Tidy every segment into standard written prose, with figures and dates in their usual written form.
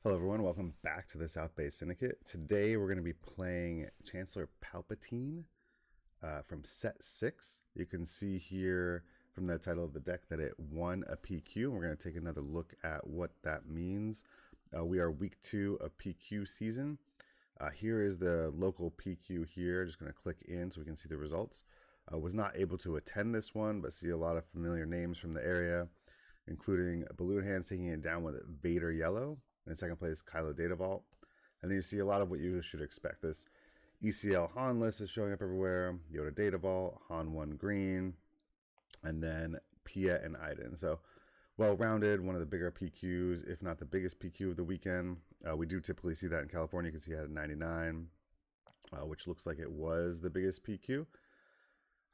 Hello everyone, welcome back to the South Bay Syndicate. Today we're going to be playing Chancellor Palpatine from set 6. You can see here from the title of the deck that it won a PQ. We're going to take another look at what that means. We are week 2 of PQ season. Here is the local PQ here. Just going to click in so we can see the results. Was not able to attend this one, but see a lot of familiar names from the area, including Balloon Hands taking it down with Vader Yellow. In second place, Kylo Datavault. And then you see a lot of what you should expect. This ECL Han list is showing up everywhere. Yoda Datavault, Han 1 Green, and then Pia and Iden. So well-rounded, one of the bigger PQs, if not the biggest PQ of the weekend. We do typically see that in California. You can see it at 99, which looks like it was the biggest PQ.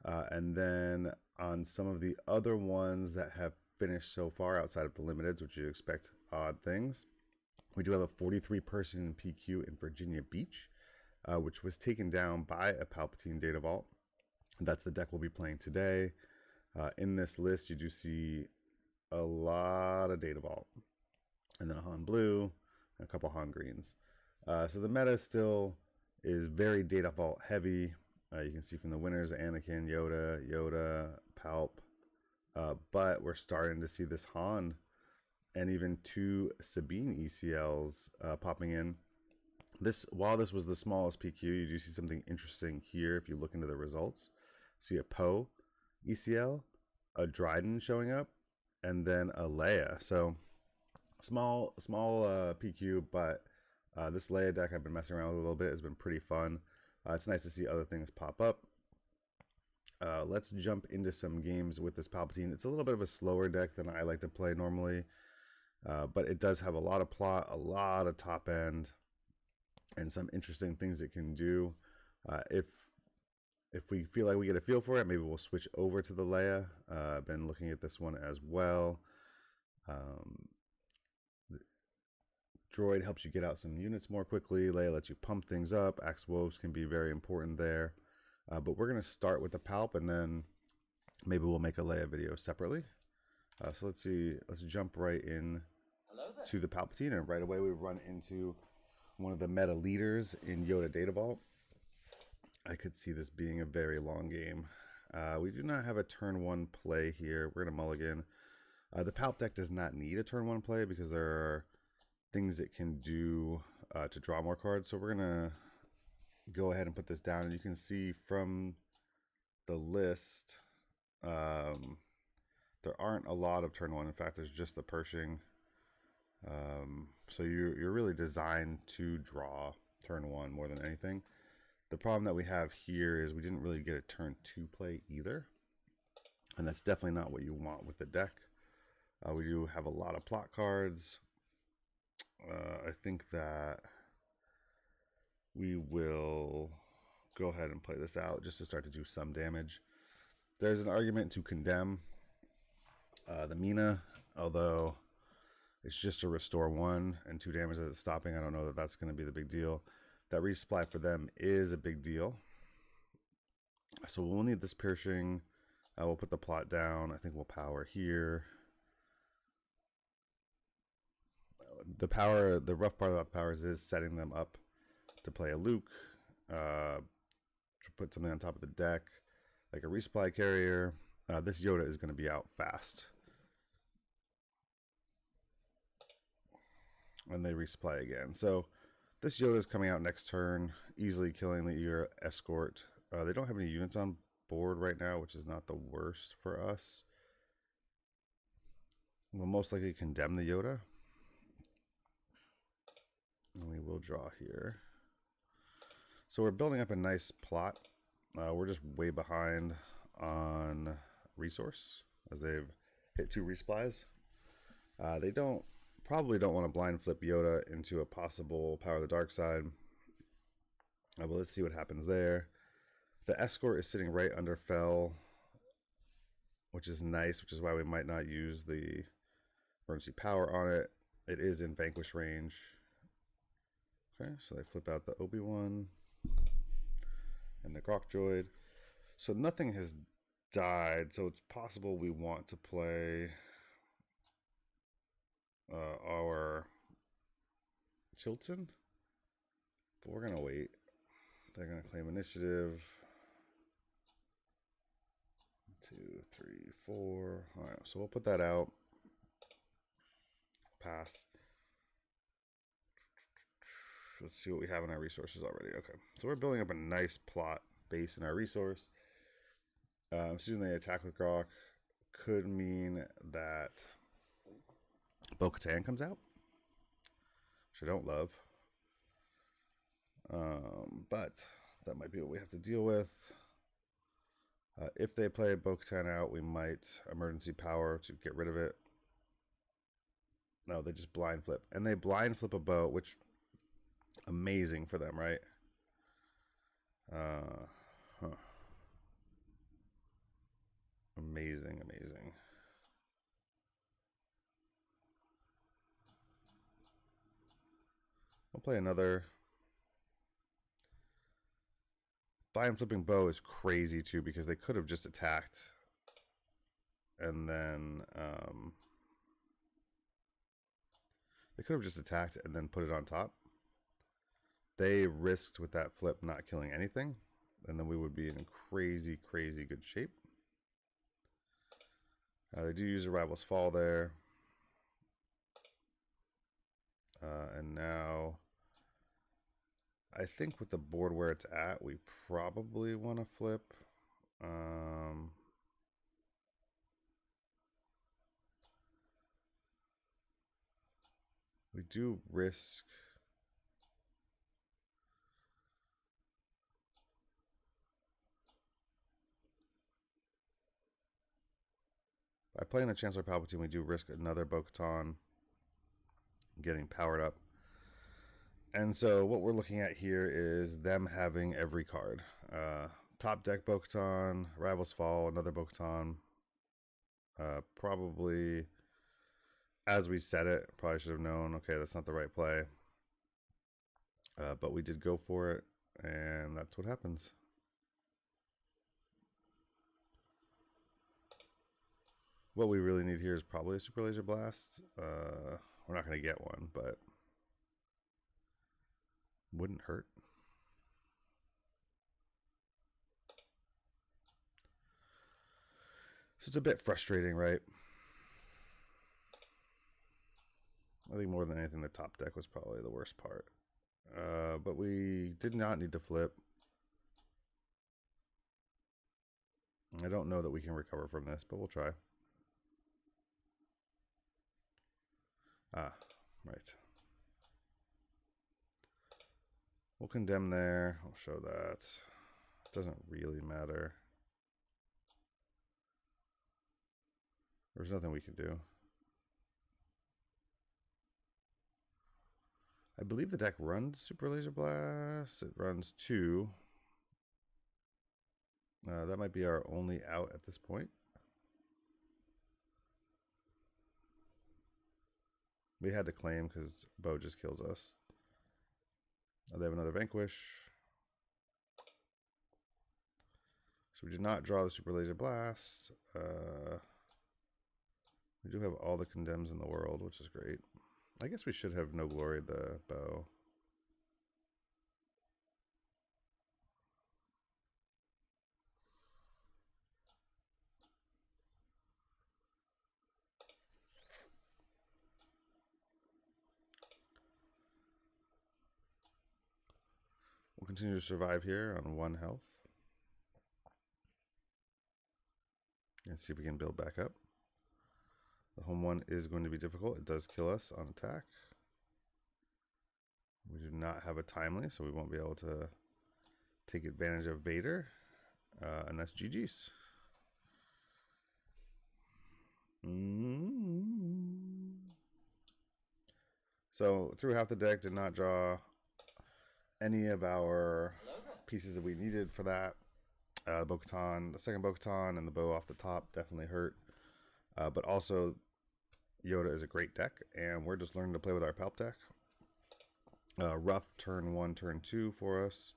And then on some of the other ones that have finished so far outside of the limiteds, which you expect odd things, we do have a 43-person PQ in Virginia Beach, which was taken down by a Palpatine Data Vault. That's the deck we'll be playing today. In this list, you do see a lot of Data Vault, and then a Han Blue, and a couple Han Greens. So the meta still is very Data Vault heavy. You can see from the winners, Anakin, Yoda, Palp. But we're starting to see this Han and even 2 Sabine ECLs popping in. While this was the smallest PQ, you do see something interesting here if you look into the results. See a Poe ECL, a Dryden showing up, and then a Leia. So small PQ, but this Leia deck I've been messing around with a little bit. Has been pretty fun. It's nice to see other things pop up. Let's jump into some games with this Palpatine. It's a little bit of a slower deck than I like to play normally. But it does have a lot of plot, a lot of top end, and some interesting things it can do. If we feel like we get a feel for it, maybe we'll switch over to the Leia. I've been looking at this one as well. Droid helps you get out some units more quickly. Leia lets you pump things up. Axe Woves can be very important there. But we're going to start with the Palp, and then maybe we'll make a Leia video separately. So let's see. Let's jump right in to the Palpatine, and right away we run into one of the meta leaders in Yoda Data Vault. I could see this being a very long game. We do not have a turn 1 play here. We're going to mulligan. The Palp deck does not need a turn 1 play because there are things it can do to draw more cards. So we're going to go ahead and put this down. And you can see from the list, there aren't a lot of turn 1. In fact, there's just the Pershing. So you're really designed to draw turn 1 more than anything. The problem that we have here is we didn't really get a turn 2 play either, and that's definitely not what you want with the deck. We do have a lot of plot cards. I think that we will go ahead and play this out just to start to do some damage. There's an argument to condemn the Mina, although it's just to restore 1 and 2 damage as it's stopping. I don't know that that's going to be the big deal. That resupply for them is a big deal. So we'll need this Pershing. We'll put the plot down. I think we'll power here. The rough part about powers is setting them up to play a Luke, to put something on top of the deck, like a resupply carrier. This Yoda is going to be out fast. And they resupply again. So this Yoda is coming out next turn, easily killing the Ear Escort. They don't have any units on board right now, which is not the worst for us. We'll most likely condemn the Yoda. And we will draw here. So we're building up a nice plot. We're just way behind on resource as they've hit 2 resupplies. They probably don't want to blind flip Yoda into a possible Power of the Dark Side. But let's see what happens there. The Escort is sitting right under Fell, which is nice, which is why we might not use the emergency power on it. It is in Vanquish range. Okay, so they flip out the Obi-Wan and the Grok Droid. So nothing has died, so it's possible we want to play our Chilton. But we're going to wait. They're going to claim initiative. 2, 3, 4. All right, so we'll put that out. Pass. Let's see what we have in our resources already. Okay, so we're building up a nice plot base in our resource. Choosing the attack with Grok could mean that Bo-Katan comes out, which I don't love. But that might be what we have to deal with. If they play Bo-Katan out, we might emergency power to get rid of it. No, they just blind flip. And they blind flip a boat, which amazing for them, right? Amazing, amazing. We'll play another. Blind flipping bow is crazy too because they could have just attacked and then put it on top. They risked with that flip not killing anything, and then we would be in crazy, crazy good shape. They do use a Rival's Fall there. And now I think with the board where it's at, we probably want to flip. We do risk. By playing the Chancellor Palpatine, we do risk another Bo-Katan getting powered up. And so what we're looking at here is them having every card. Top deck Bo-Katan, Rival's Fall, another Bo-Katan. Probably, as we said it, probably should have known, okay, that's not the right play. But we did go for it, and that's what happens. What we really need here is probably a Super Laser Blast. We're not going to get one, but wouldn't hurt. So it's a bit frustrating, right? I think more than anything, the top deck was probably the worst part. But we did not need to flip. I don't know that we can recover from this, but we'll try. Right. We'll condemn there. I'll show that. It doesn't really matter. There's nothing we can do. I believe the deck runs Super Laser Blast. It runs 2. That might be our only out at this point. We had to claim because Bo just kills us. They have another Vanquish. So we did not draw the Super Laser Blast. We do have all the condemns in the world, which is great. I guess we should have no glory the bow. We'll continue to survive here on 1 health. And see if we can build back up. The home one is going to be difficult. It does kill us on attack. We do not have a timely, so we won't be able to take advantage of Vader. And that's GG's. So through half the deck, did not draw any of our pieces that we needed for that. Bo-Katan, the second Bo-Katan and the bow off the top definitely hurt. But also, Yoda is a great deck, and we're just learning to play with our Palp deck. Rough turn 1, turn 2 for us.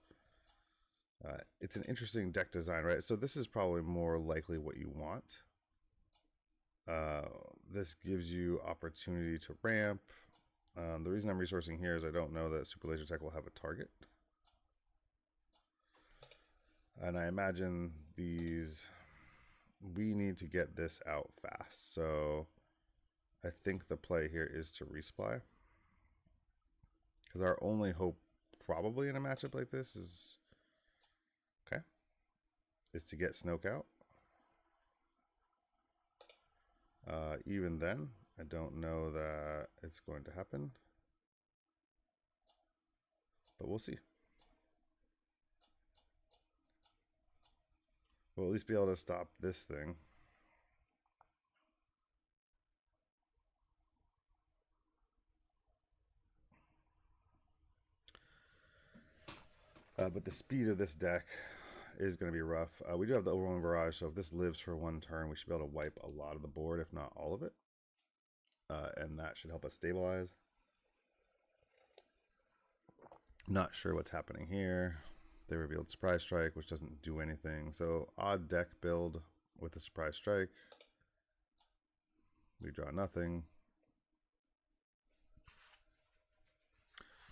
It's an interesting deck design, right? So this is probably more likely what you want. This gives you opportunity to ramp. The reason I'm resourcing here is I don't know that Super Laser Tech will have a target. And I imagine these, we need to get this out fast. So I think the play here is to resupply. Because our only hope probably in a matchup like this is, okay, is to get Snoke out. Even then, I don't know that it's going to happen. But we'll see. We'll at least be able to stop this thing. But the speed of this deck is going to be rough. We do have the overwhelming barrage, so if this lives for one turn, we should be able to wipe a lot of the board, if not all of it. And that should help us stabilize. Not sure what's happening here. They revealed Surprise Strike, which doesn't do anything. So odd deck build with the Surprise Strike. We draw nothing.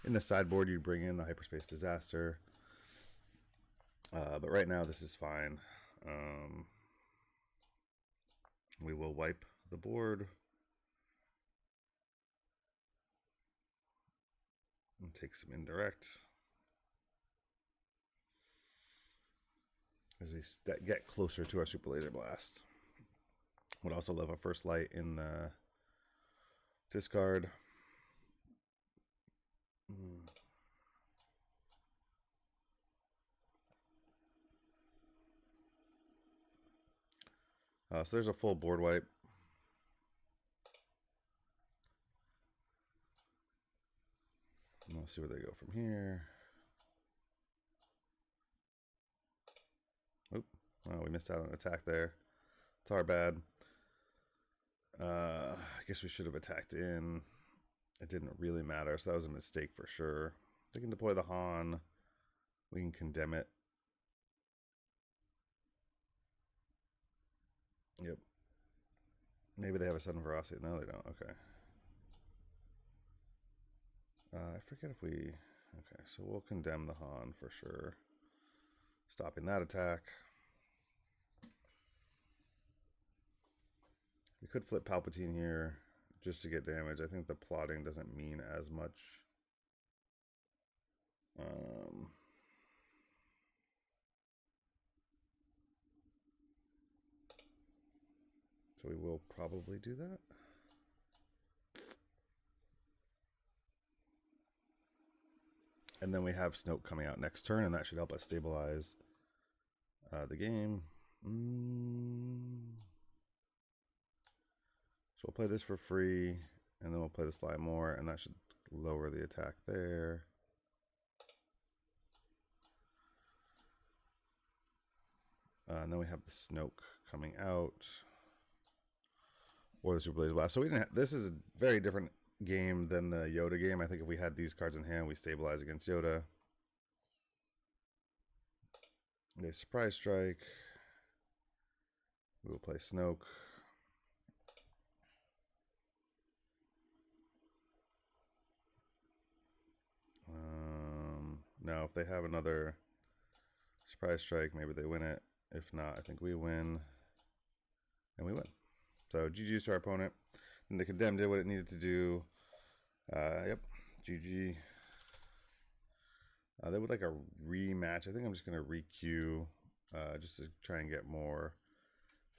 In the sideboard, you bring in the Hyperspace Disaster. But right now, this is fine. We will wipe the board. And take some indirect. As we get closer to our Super Laser Blast. Would also love a First Light in the discard. So there's a full board wipe. And we'll see where they go from here. Oop. Oh, we missed out on an attack there. It's our bad. I guess we should have attacked in. It didn't really matter, so that was a mistake for sure. They can deploy the Han. We can condemn it. Yep. Maybe they have a sudden ferocity. No, they don't. Okay. I forget if we... Okay, so we'll condemn the Han for sure. Stopping that attack. We could flip Palpatine here just to get damage. I think the plotting doesn't mean as much. So we will probably do that. And then we have Snoke coming out next turn, and that should help us stabilize the game. So we'll play this for free, and then we'll play the Sly more, and that should lower the attack there. And then we have the Snoke coming out, or the Super Laser Blast. So we didn't. This is a very different game than the Yoda game. I think if we had these cards in hand, we stabilize against Yoda. They Surprise Strike. We will play Snoke. Now, if they have another Surprise Strike, maybe they win it. If not, I think we win. And we win. So GG's to our opponent. And the Condemned did what it needed to do. Yep, GG. They would like a rematch. I think I'm just going to re-queue just to try and get more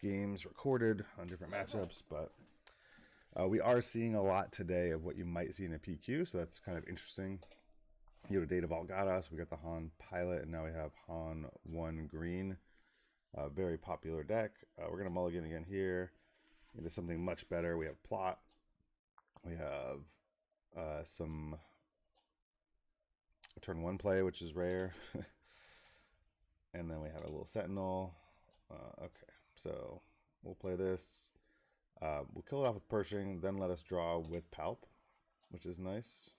games recorded on different matchups. But we are seeing a lot today of what you might see in a PQ, so that's kind of interesting. Yoda Data Vault got us. We got the Han Pilot, and now we have Han 1 Green. Very popular deck. We're going to mulligan again here into something much better. We have Plot. We have some turn 1 play, which is rare. And then we have a little Sentinel. Okay, so we'll play this. We'll kill it off with Pershing, then let us draw with Palp, which is nice.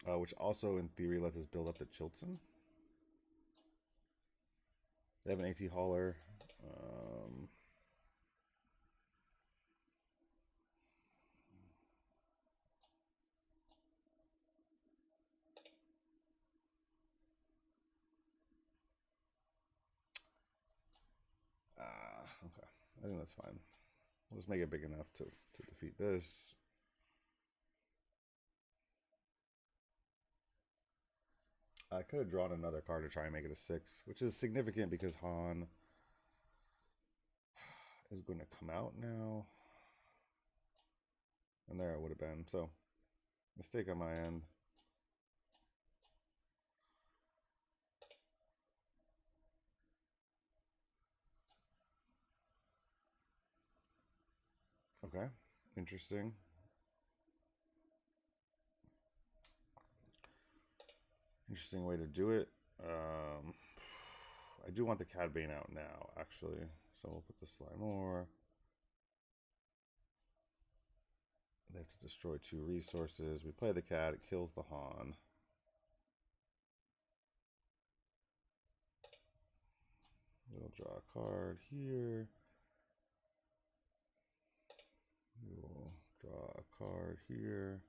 Which also, in theory, lets us build up the Chilton. They have an AT Hauler. Okay, I think that's fine. We'll just make it big enough to defeat this. I could have drawn another card to try and make it a 6, which is significant because Han is going to come out now. And there it would have been. So, mistake on my end. Okay, interesting. Interesting way to do it. I do want the Cad Bane out now, actually. So we'll put the slime more. They have to destroy 2 resources. We play the Cad, it kills the Han. We'll draw a card here. We'll draw a card here.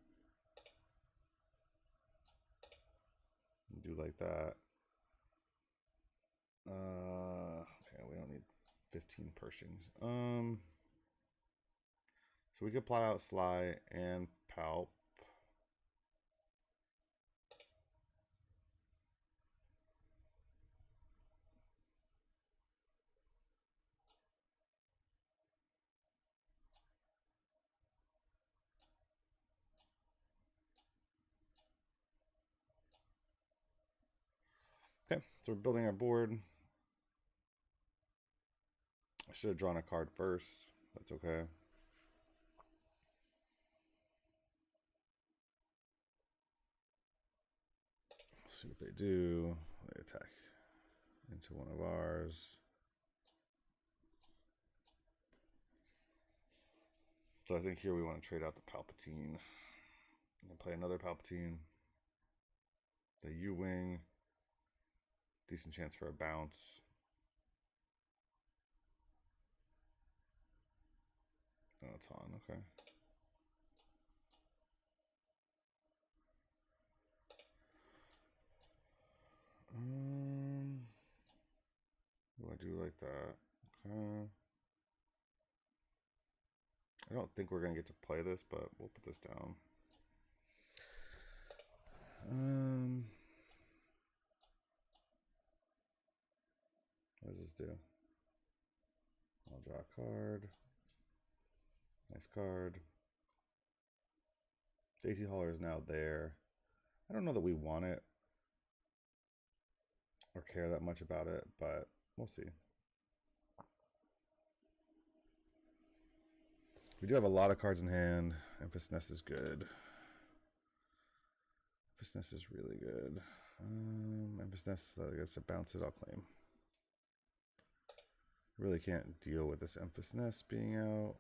And do like that. Okay, we don't need 15 Pershings. So we could plot out Sly and Palp. Okay, so we're building our board. I should have drawn a card first. That's okay. Let's see what they do. They attack into one of ours. So I think here we want to trade out the Palpatine. And play another Palpatine. The U-Wing. Decent chance for a bounce. Oh, it's on, okay. What do I do like that? Okay. I don't think we're gonna get to play this, but we'll put this down. What does this do? I'll draw a card. Nice card. Daisy Hauler is now there. I don't know that we want it or care that much about it, but we'll see. We do have a lot of cards in hand. Empress Nest is good. Empress Nest is really good. Empress Nest, I guess it bounces, I'll claim. Really can't deal with this Empress Nest being out.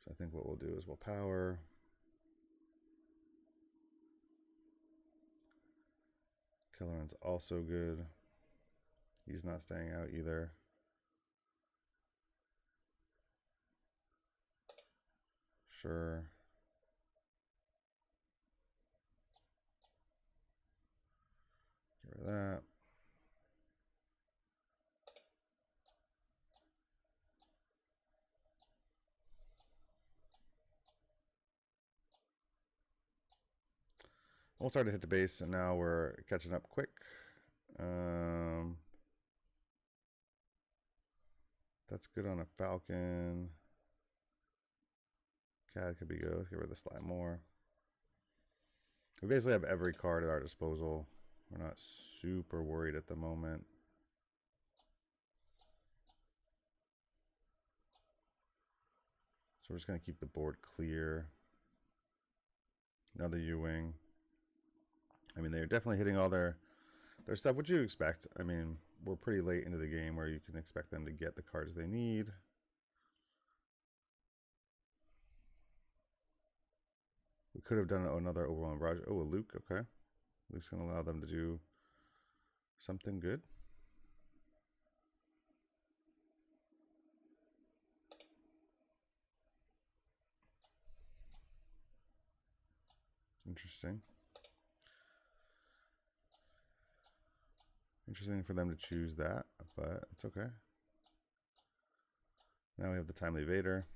So I think what we'll do is we'll power. Kelleran's also good. He's not staying out either. Sure. Get rid of that. We'll start to hit the base, and now we're catching up quick. That's good on a Falcon. Cad could be good. Let's get rid of the slime more. We basically have every card at our disposal. We're not super worried at the moment. So we're just going to keep the board clear. Another U-Wing. I mean, they're definitely hitting all their stuff. What you expect? I mean, we're pretty late into the game where you can expect them to get the cards they need. We could have done another overwhelming barrage. Oh, a Luke. Okay. Luke's going to allow them to do something good. Interesting. Interesting for them to choose that, but it's okay. Now we have the Timely Vader.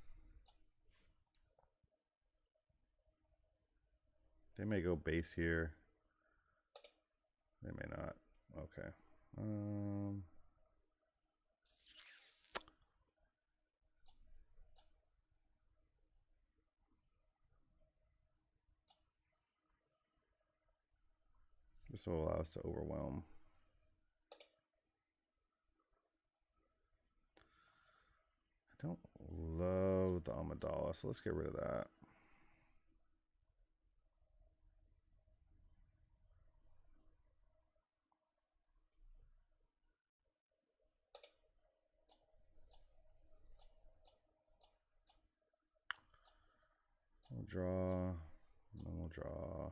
They may go base here. They may not. Okay. This will allow us to overwhelm. I don't love the Amidala, so let's get rid of that. We'll draw, and then we'll draw.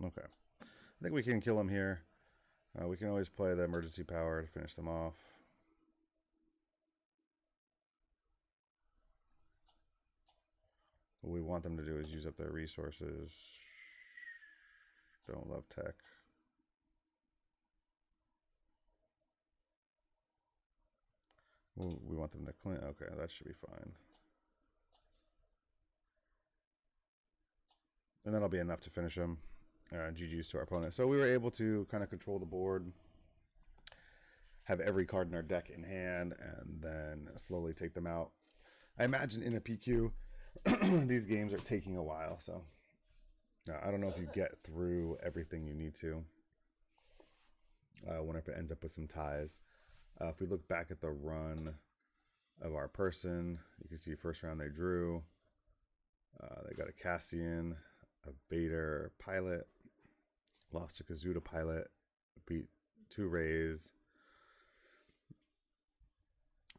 Okay. I think we can kill him here. We can always play the emergency power to finish them off. What we want them to do is use up their resources. Don't love tech. We want them to clean. Okay, that should be fine. And that'll be enough to finish them. GG's to our opponent. So we were able to kind of control the board, have every card in our deck in hand, and then slowly take them out. I imagine in a PQ, these games are taking a while, so I don't know if you get through everything you need to. Whenever it ends up with some ties. If we look back at the run of our person, you can see first round they drew. They got a Cassian, a Vader pilot, lost to Kazuda pilot, beat 2 Rays.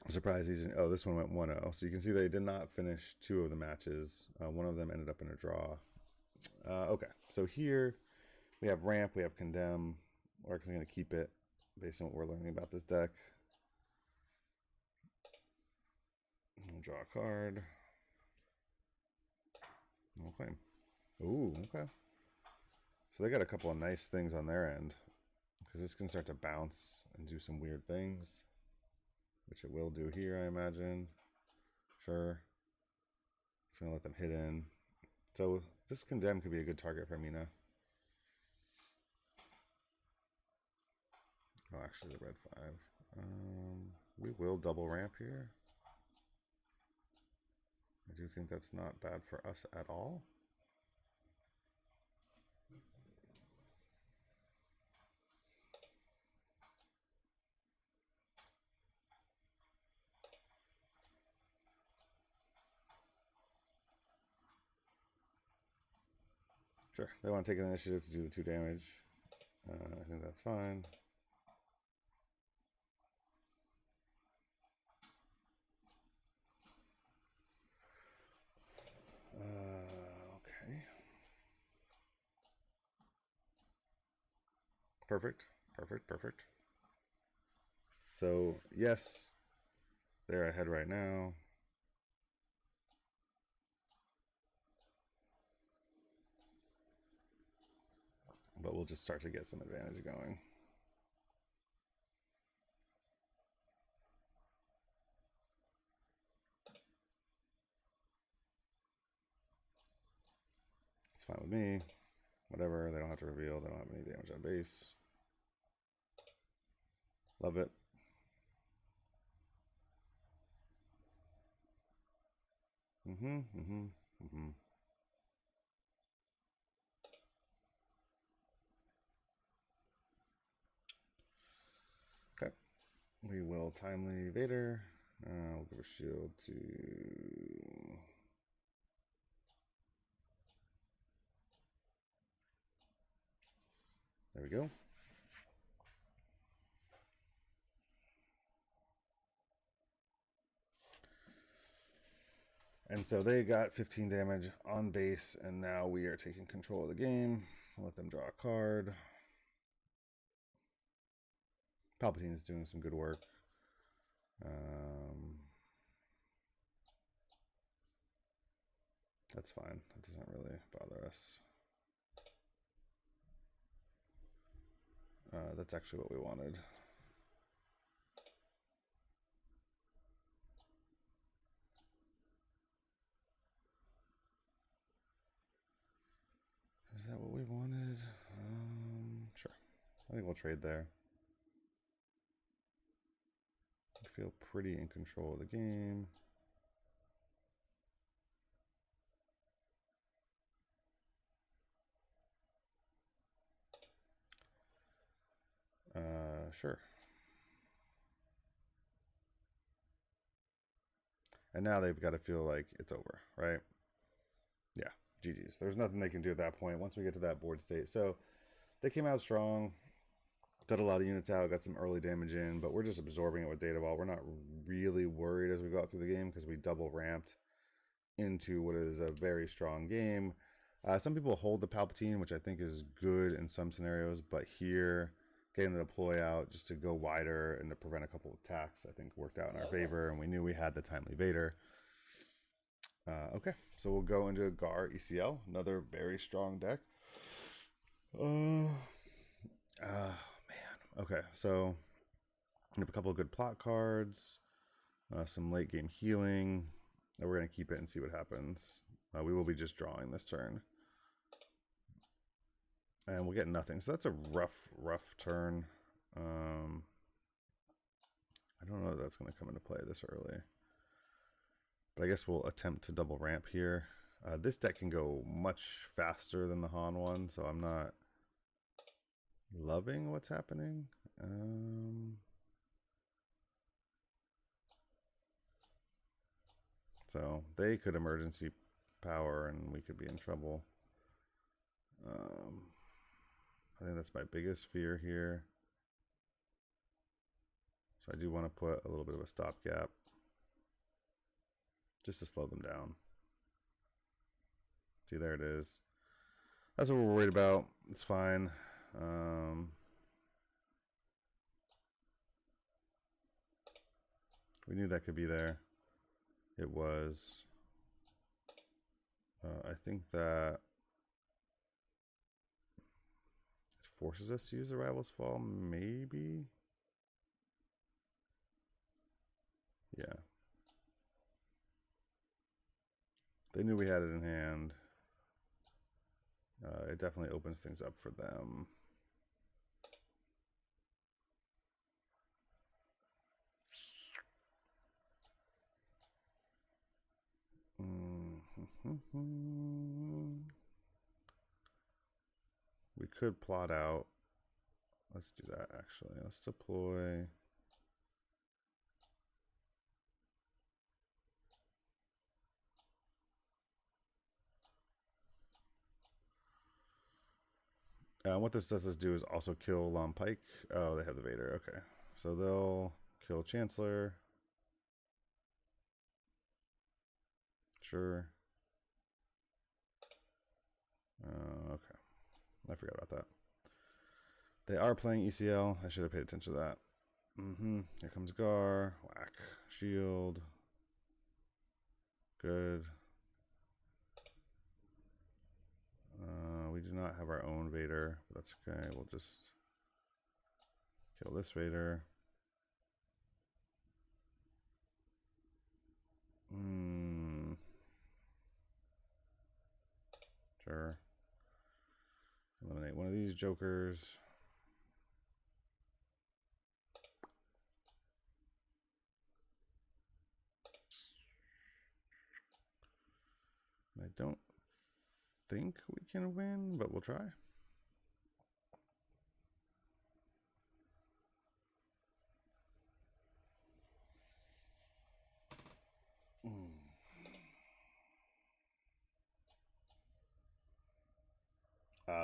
I'm surprised these. Oh, this one went 1-0. So you can see they did not finish 2 of the matches. One of them ended up in a draw. Okay, so here we have ramp, we have condemn. We're actually going to keep it based on what we're learning about this deck. We'll draw a card. We'll claim. Ooh, okay. So they got a couple of nice things on their end, because this can start to bounce and do some weird things, which it will do here, I imagine. Sure. Just going to let them hit in. So this condemn could be a good target for Mina. Oh, actually the red 5. We will double ramp here. I do think that's not bad for us at all. Sure, they want to take an initiative to do the 2 damage. I think that's fine. Okay. Perfect, perfect, perfect. So, yes, they're ahead right now. But we'll just start to get some advantage going. It's fine with me. Whatever, they don't have to reveal. They don't have any damage on base. Love it. Okay. We will timely Vader. We'll give a shield to... There we go. And so they got 15 damage on base, and now we are taking control of the game. I'll let them draw a card. Palpatine is doing some good work. That's fine. That doesn't really bother us. That's actually what we wanted. Is that what we wanted? Sure. I think we'll trade there. I feel pretty in control of the game. Sure. And now they've got to feel like it's over, right? Yeah, GG's. There's nothing they can do at that point once we get to that board state. So they came out strong, got a lot of units out, got some early damage in, but we're just absorbing it with data ball. We're not really worried as we go out through the game because we double ramped into what is a very strong game. Some people hold the Palpatine, which I think is good in some scenarios, but here getting the deploy out just to go wider and to prevent a couple of attacks, I think worked out in our favor, and we knew we had the timely Vader. Okay, so we'll go into Gar ECL, another very strong deck. Man. Okay, so we have a couple of good plot cards, some late game healing, and we're going to keep it and see what happens. We will be just drawing this turn. And we'll get nothing. So that's a rough turn. I don't know if that's going to come into play this early. But I guess we'll attempt to double ramp here. This deck can go much faster than the Han one, so I'm not loving what's happening. So they could emergency power and we could be in trouble. I think that's my biggest fear here. So I do want to put a little bit of a stopgap just to slow them down. See, there it is. That's what we're worried about. It's fine. We knew that could be there. It was. I think that it forces us to use the Rival's Fall, maybe? Yeah. They knew we had it in hand. It definitely opens things up for them. We could plot out. Let's do that actually. Let's deploy. What this does is do is also kill Lon Pike. Oh, they have the Vader. Okay. So they'll kill Chancellor. Sure. Okay. I forgot about that. They are playing ECL. I should have paid attention to that. Here comes Gar. Whack. Shield. Good. We do not have our own Vader, but that's okay. We'll just kill this Vader. Sure. Eliminate one of these jokers. I don't think we can win, but we'll try.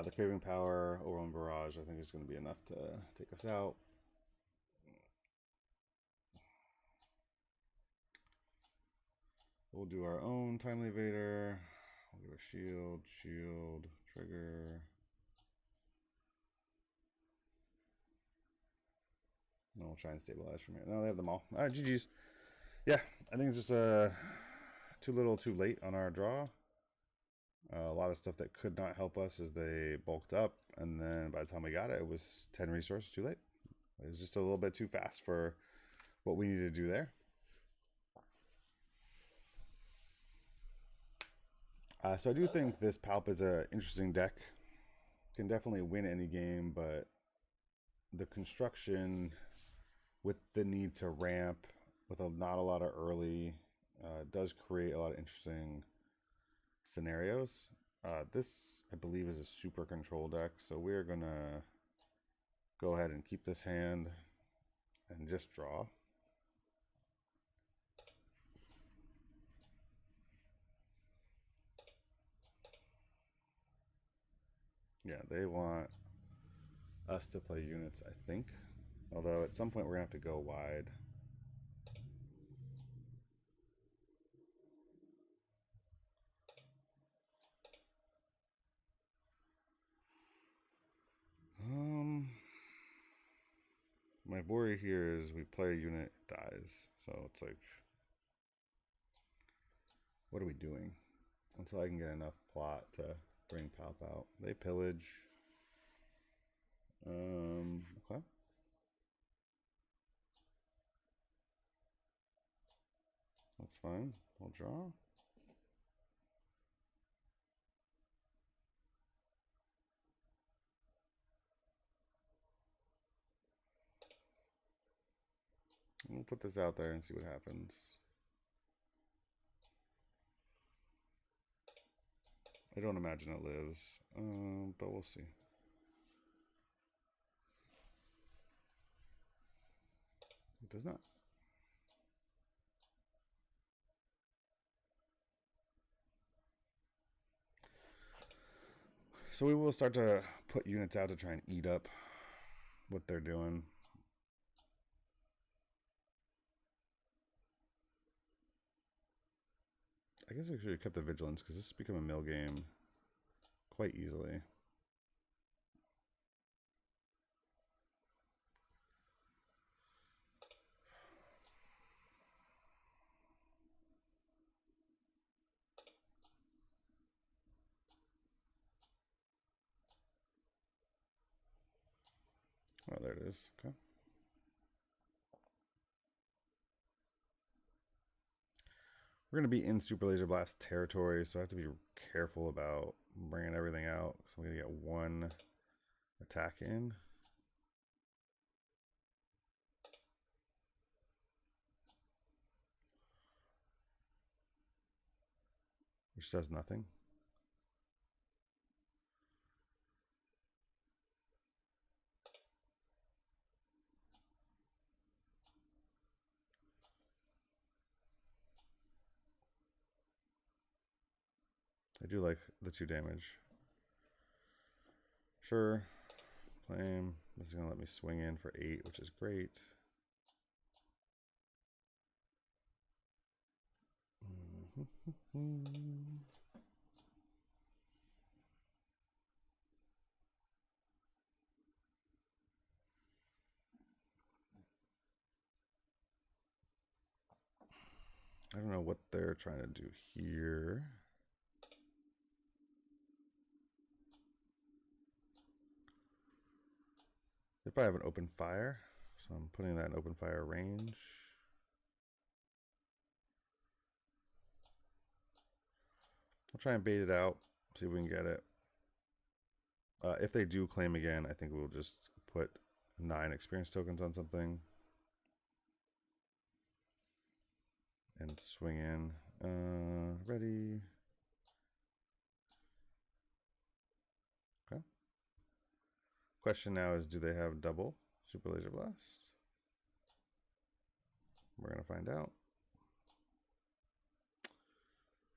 The Craving Power, Overwhelming Barrage, I think is going to be enough to take us out. We'll do our own Timely Vader. We'll do a shield, trigger. No, we'll try and stabilize from here. No, they have them all. All right, GG's. Yeah, I think it's just too little too late on our draw. A lot of stuff that could not help us as they bulked up, and then by the time we got it, it was 10 resources too late. It was just a little bit too fast for what we needed to do there. So I do think this Palp is an interesting deck. Can definitely win any game, but the construction with the need to ramp with not a lot of early does create a lot of interesting scenarios. This, I believe, is a super control deck, so we're gonna go ahead and keep this hand and just draw. Yeah, they want us to play units, I think. Although at some point we're gonna have to go wide. My worry here is we play a unit, it dies. So it's like, what are we doing? Until I can get enough plot to bring Palp out. They pillage. Okay. That's fine. We'll draw. We'll put this out there and see what happens. I don't imagine it lives, but we'll see. It does not. So we will start to put units out to try and eat up what they're doing. I guess I should have kept the vigilance because this has become a mill game quite easily. Oh, there it is. Okay. We're going to be in Super Laser Blast territory, so I have to be careful about bringing everything out. So I'm going to get one attack in. Which does nothing. I do like the 2 damage. Sure. Flame. This is going to let me swing in for 8, which is great. I don't know what they're trying to do here. They probably have an open fire, so I'm putting that in open fire range. I'll try and bait it out, see if we can get it. If they do claim again, I think we'll just put 9 experience tokens on something and swing in. Ready. Okay. Question now is, do they have double Super Laser Blast? We're going to find out.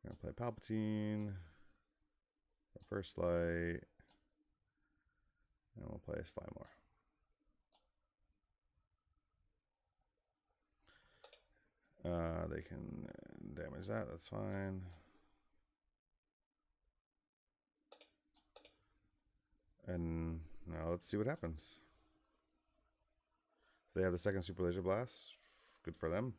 We're going to play Palpatine, First Light, and we'll play Slimore. They can damage that, that's fine. And now let's see what happens. If they have the second Super Laser Blast, good for them.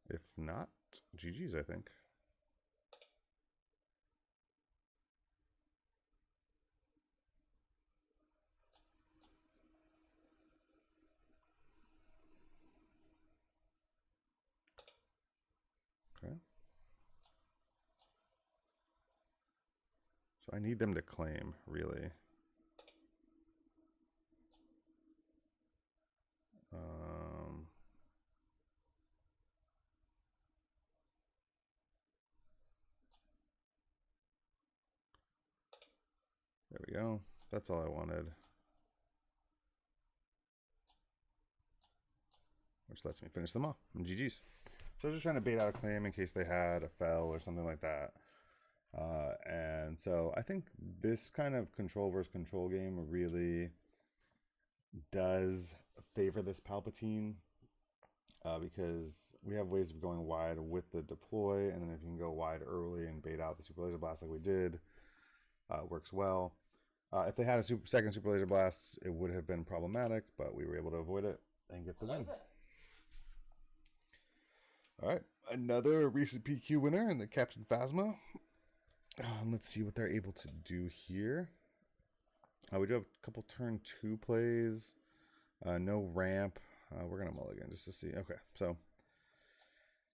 If not, GG's, I think. So I need them to claim, really. There we go. That's all I wanted. Which lets me finish them off. And GG's. So I was just trying to bait out a claim in case they had a fell or something like that. And so I think this kind of control versus control game really does favor this Palpatine because we have ways of going wide with the deploy, and then if you can go wide early and bait out the super laser blast like we did, works well. If they had a second super laser blast, it would have been problematic, but we were able to avoid it and get the win. All right, another recent PQ winner in the Captain Phasma. Let's see what they're able to do here. We do have a couple turn 2 plays. No ramp. We're going to mulligan just to see. Okay, so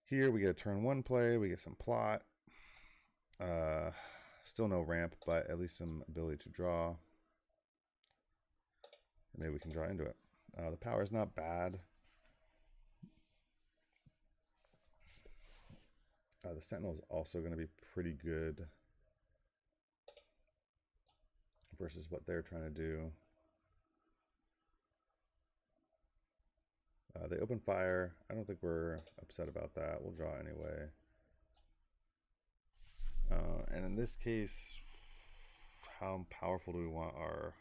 here we get a turn 1 play. We get some plot. Still no ramp, but at least some ability to draw. Maybe we can draw into it. The power is not bad. The Sentinel is also going to be pretty good versus what they're trying to do. They open fire. I don't think we're upset about that. We'll draw anyway. And in this case, how powerful do we want our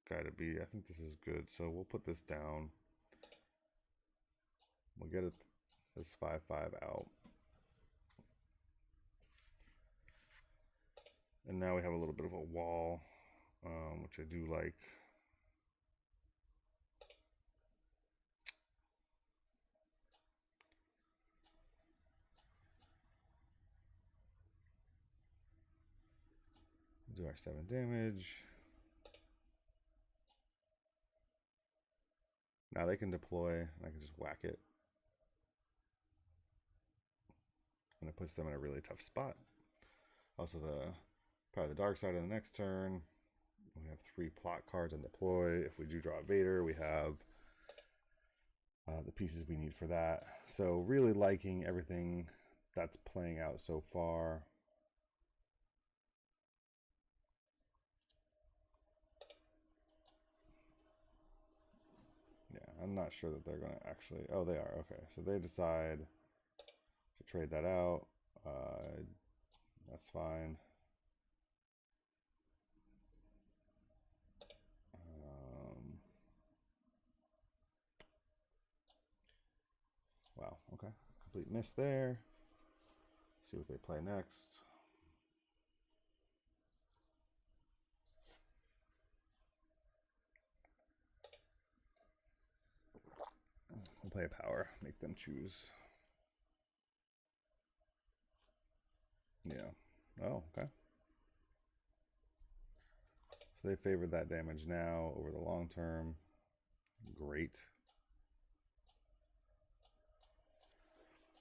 guy to be? I think this is good. So we'll put this down. We'll get it this 5/5 out. And now we have a little bit of a wall, which I do like. Do our 7 damage. Now they can deploy, and I can just whack it. And it puts them in a really tough spot. Also, probably the dark side of the next turn. We have 3 plot cards on deploy. If we do draw a Vader, we have the pieces we need for that. So really liking everything that's playing out so far. Yeah, I'm not sure that they're going to actually... Oh, they are. Okay, so they decide to trade that out. That's fine. Wow, okay. Complete miss there. See what they play next. We'll play a power, make them choose. Yeah. Oh, okay. So they favored that damage now over the long term. Great.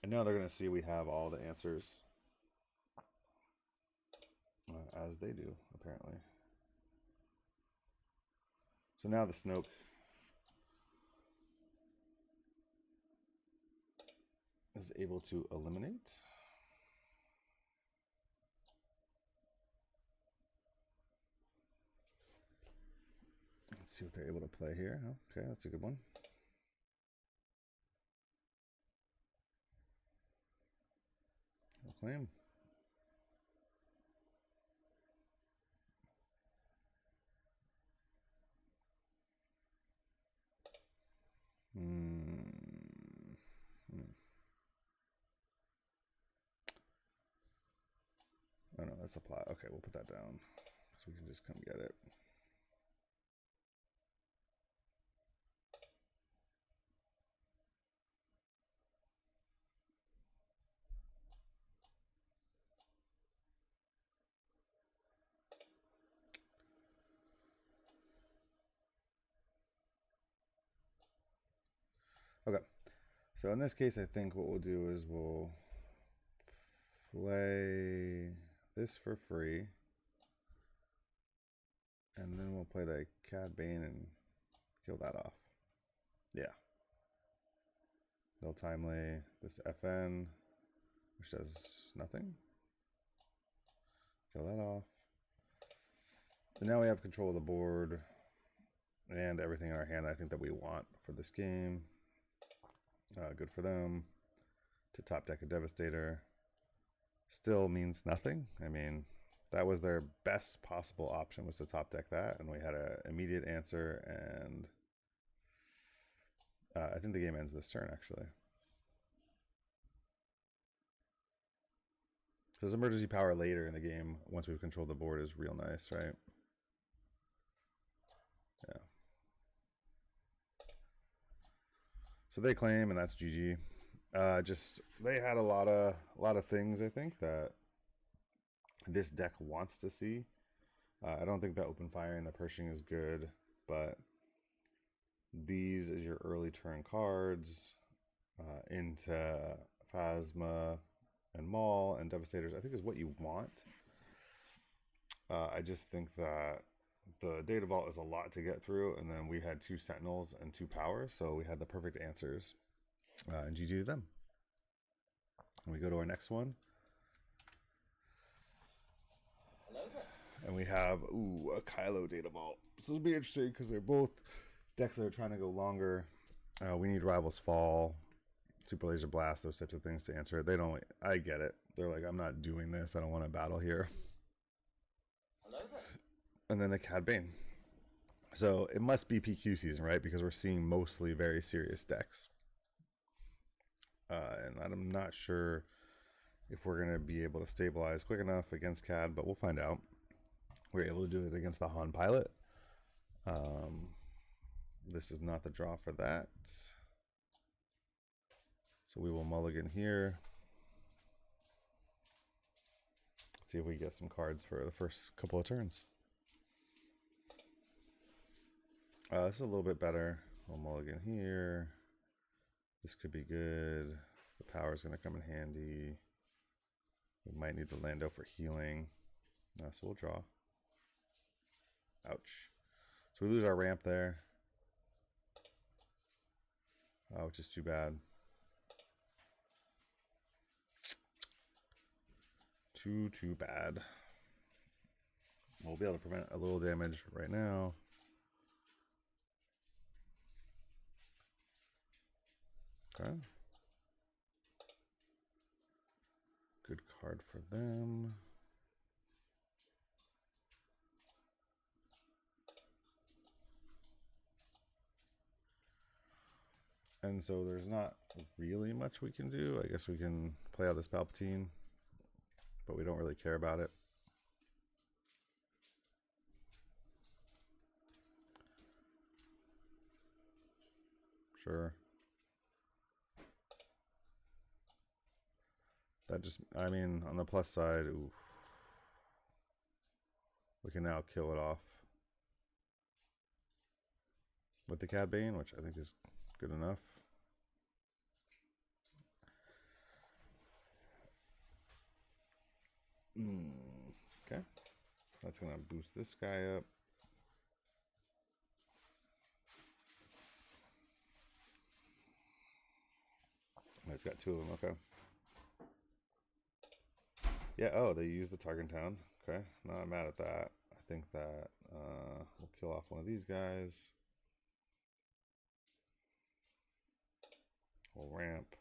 And now they're going to see we have all the answers. As they do, apparently. So now the Snoke is able to eliminate. Let's see what they're able to play here. Okay, that's a good one. No claim. Oh no, that's a plot. Okay, we'll put that down so we can just come get it. Okay, so in this case, I think what we'll do is we'll play this for free. And then we'll play the Cad Bane and kill that off. Yeah. They'll timely this FN, which does nothing. Kill that off. And now we have control of the board and everything in our hand I think that we want for this game. Good for them. To top deck a Devastator. Still means nothing. I mean, that was their best possible option, was to top deck that, and we had an immediate answer, and I think the game ends this turn, actually. So this emergency power later in the game, once we've controlled the board, is real nice, right? Yeah. So they claim, and that's GG. Just they had a lot of things I think that this deck wants to see. I don't think the open fire and the Pershing is good, but these is your early turn cards into Phasma and Maul and Devastators, I think is what you want. I just think that the Data Vault is a lot to get through, and then we had 2 Sentinels and 2 Power, so we had the perfect answers. And GG to them. And we go to our next one. And we have, a Kylo Data Vault. So this will be interesting because they're both decks that are trying to go longer. We need Rivals Fall, Super Laser Blast, those types of things to answer it. They don't, I get it. They're like, I'm not doing this. I don't want to battle here. And then a Cad Bane. So it must be PQ season, right? Because we're seeing mostly very serious decks. And I'm not sure if we're going to be able to stabilize quick enough against Cad, but we'll find out. We're able to do it against the Han Pilot. This is not the draw for that. So we will mulligan here. See if we get some cards for the first couple of turns. This is a little bit better. We'll mulligan here. This could be good. The power is going to come in handy. We might need the Lando for healing. So we'll draw. Ouch. So we lose our ramp there. Which is too bad. Too bad. We'll be able to prevent a little damage right now. Okay. Good card for them. And so there's not really much we can do. I guess we can play out this Palpatine, but we don't really care about it. Sure. That just, I mean, on the plus side, ooh, we can now kill it off with the Cad Bane, which I think is good enough. Okay. That's going to boost this guy up. It's got 2 of them, okay. Yeah, oh, they use the Target Town. Okay, not mad at that. I think that we'll kill off one of these guys. We'll ramp.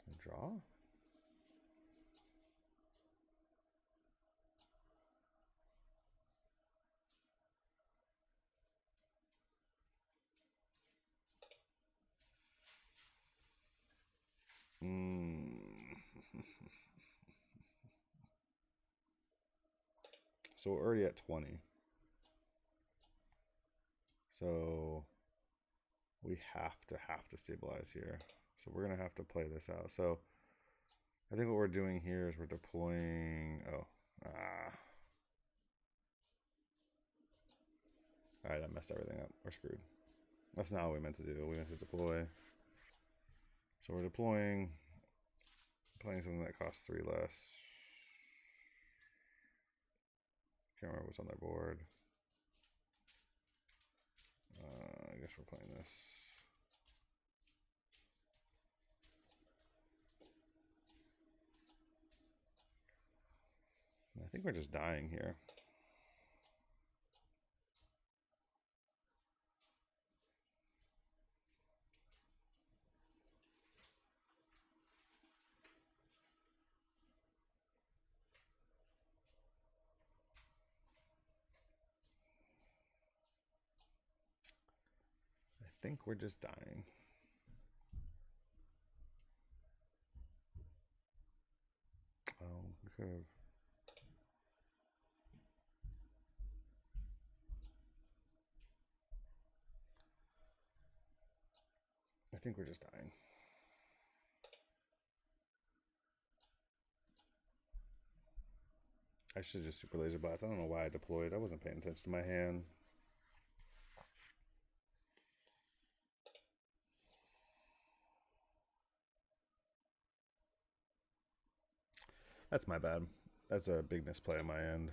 And draw. So we're already at 20. So we have to stabilize here. So we're going to have to play this out. So I think what we're doing here is we're deploying... Alright, that messed everything up. We're screwed. That's not what we meant to do. We meant to deploy. So we're deploying, playing something that costs 3 less. Can't remember what's on their board. I guess we're playing this. I think we're just dying here. I think we're just dying. Oh, we could have. I think we're just dying. I should just super laser blast. I don't know why I deployed. I wasn't paying attention to my hand. That's my bad. That's a big misplay on my end.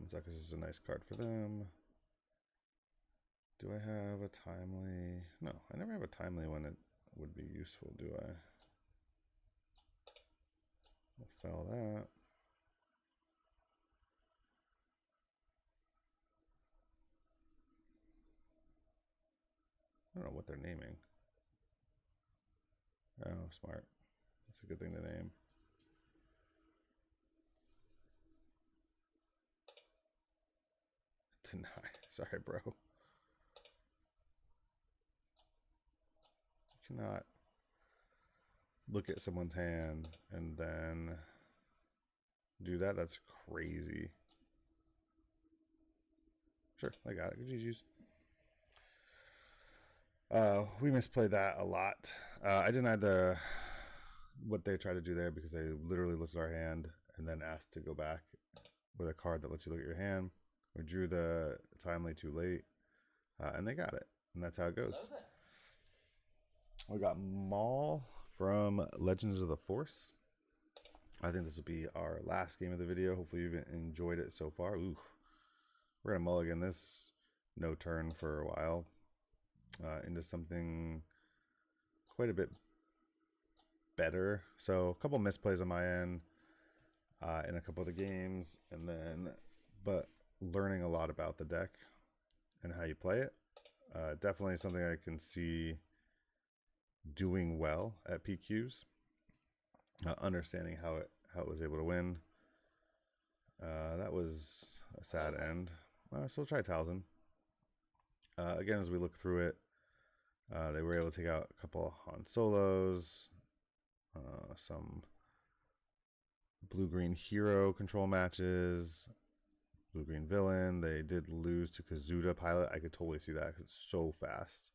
Zuckus is a nice card for them. Do I have a timely? No, I never have a timely when it would be useful, do I? I'll foul that. I don't know what they're naming. Oh, smart. That's a good thing to name. Deny. Sorry, bro. You cannot look at someone's hand and then do that. That's crazy. Sure, I got it. Good GG's. We misplayed that a lot. I denied what they tried to do there because they literally looked at our hand and then asked to go back with a card that lets you look at your hand. We drew the timely too late, and they got it, and that's how it goes. We got Maul from Legends of the Force. I think this will be our last game of the video. Hopefully you've enjoyed it so far. Ooh, we're gonna mulligan this no turn for a while into something quite a bit better. So a couple misplays on my end in a couple of the games, and then but learning a lot about the deck and how you play it. Definitely something I can see doing well at PQs. Understanding how it was able to win. That was a sad end. So we'll try Talzin. Again, as we look through it, they were able to take out a couple of Han Solos, some blue-green hero control matches, blue-green villain. They did lose to Kazuda pilot. I could totally see that because it's so fast.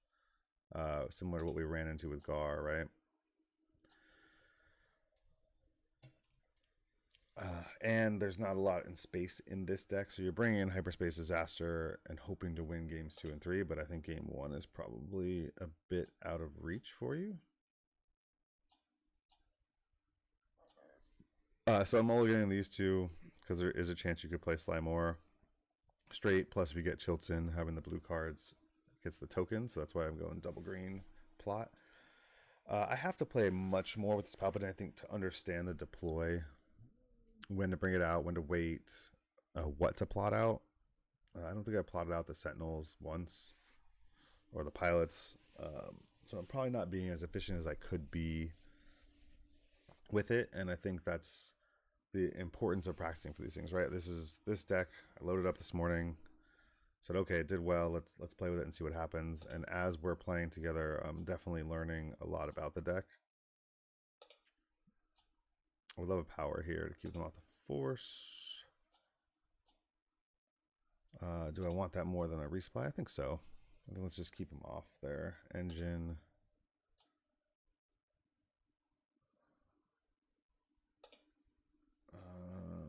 Similar to what we ran into with Gar, right? And there's not a lot in space in this deck, so you're bringing in Hyperspace Disaster and hoping to win games 2 and 3, but I think game 1 is probably a bit out of reach for you. So I'm only getting these two because there is a chance you could play Slimore straight, plus if you get Chilton, having the blue cards gets the token, so that's why I'm going double green plot. I have to play much more with this Palpatine, I think, to understand the deploy, when to bring it out, when to wait, what to plot out. I don't think I plotted out the Sentinels once, or the pilots, so I'm probably not being as efficient as I could be with it, and I think that's the importance of practicing for these things, right? This deck I loaded up this morning, said okay, it did well, let's play with it and see what happens. And as we're playing together, I'm definitely learning a lot about the deck. I would love a power here to keep them off the force. Do I want that more than a resupply? I think so. I think let's just keep them off there. Engine.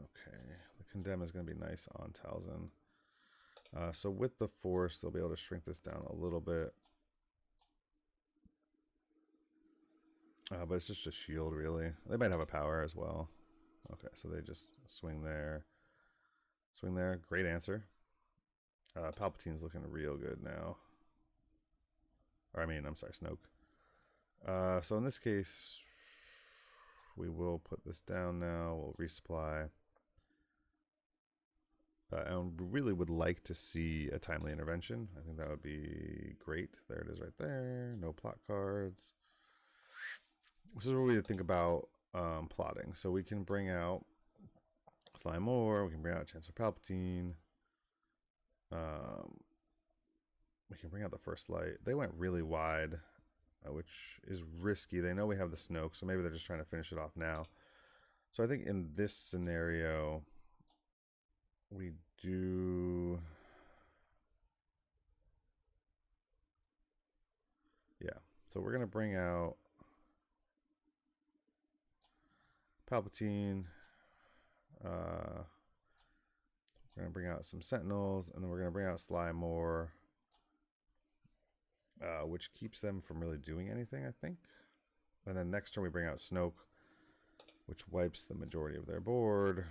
Okay, the condemn is going to be nice on Talzin. So with the force, they'll be able to shrink this down a little bit. But it's just a shield, really. They might have a power as well. Okay, so they just swing there. Swing there. Great answer. Palpatine's looking real good now. Or I mean, I'm sorry, Snoke. So in this case, we will put this down now. We'll resupply. And we really would like to see a timely intervention. I think that would be great. There it is right there. No plot cards. This is where we think about plotting. So we can bring out Sly Moore. We can bring out Chancellor Palpatine. We can bring out the First Light. They went really wide, which is risky. They know we have the Snoke, so maybe they're just trying to finish it off now. So I think in this scenario, we do... Yeah, so we're going to bring out Palpatine. We're going to bring out some Sentinels, and then we're going to bring out Sly Moore, which keeps them from really doing anything, I think. And then next turn we bring out Snoke, which wipes the majority of their board.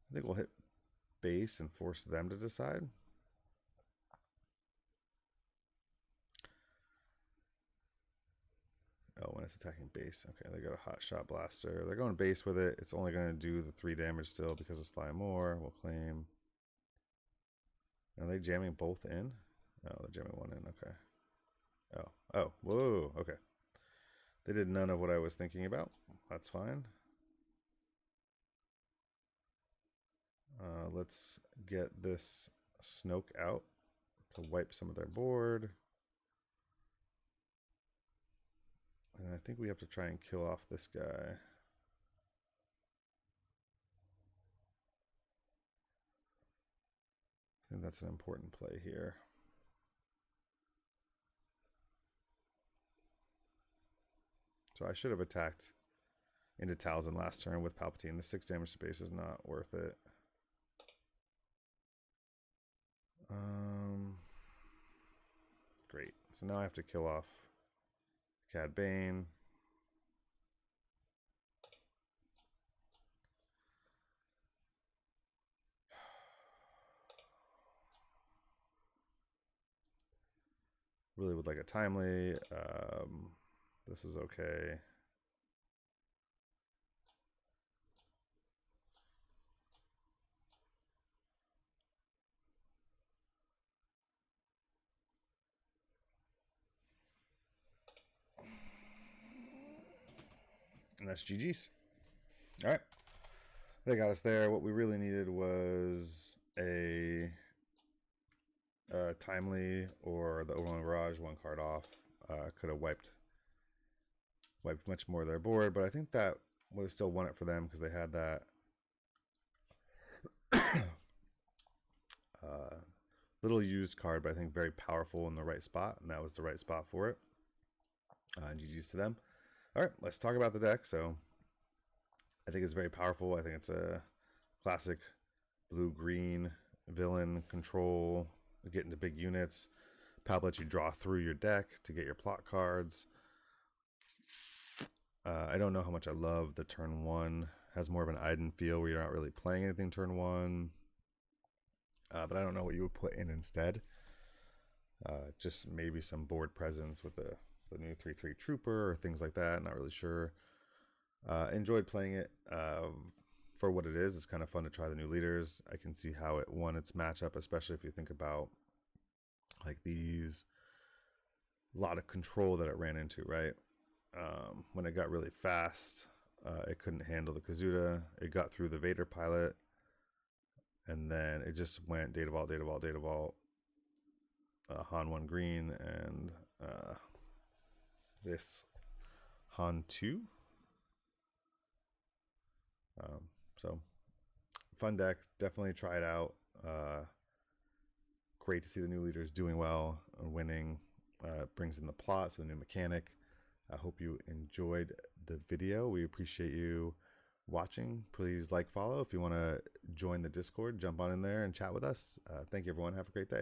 I think we'll hit base and force them to decide. Oh, when it's attacking base. Okay, they got a hot shot blaster. They're going base with it. It's only going to do the 3 damage still because of Sly Moore. We'll claim. Are they jamming both in? Oh, they're jamming one in. Okay. Oh, whoa. Okay. They did none of what I was thinking about. That's fine. Let's get this Snoke out to wipe some of their board. And I think we have to try and kill off this guy. I think that's an important play here. So I should have attacked into Talzin last turn with Palpatine. The 6 damage to base is not worth it. Great. So now I have to kill off Cad Bane. Really would like a timely. This is okay. And that's GG's. All right. They got us there. What we really needed was a timely or the Overwhelming Barrage, 1 card off. Could have wiped much more of their board, but I think that would have still won it for them because they had that little used card, but I think very powerful in the right spot, and that was the right spot for it. And GG's to them. All right, let's talk about the deck. So I think it's very powerful. I think it's a classic blue-green villain control, get into big units. Palp lets you draw through your deck to get your plot cards. I don't know how much I love the turn 1. Has more of an Iden feel where you're not really playing anything turn 1. But I don't know what you would put in instead. Just maybe some board presence with the new 3/3 Trooper or things like that. Not really sure. Enjoyed playing it for what it is. It's kind of fun to try the new leaders. I can see how it won its matchup, especially if you think about like these, a lot of control that it ran into, right? When it got really fast, it couldn't handle the Kazuda. It got through the Vader pilot, and then it just went data vault, data vault, data vault, Han 1 green, and this Han 2. So fun deck, definitely try it out. Great to see the new leaders doing well and winning. Brings in the plot, so the new mechanic. I hope you enjoyed the video. We appreciate you watching. Please like, follow. If you want to join the Discord, jump on in there and chat with us. Thank you, everyone. Have a great day.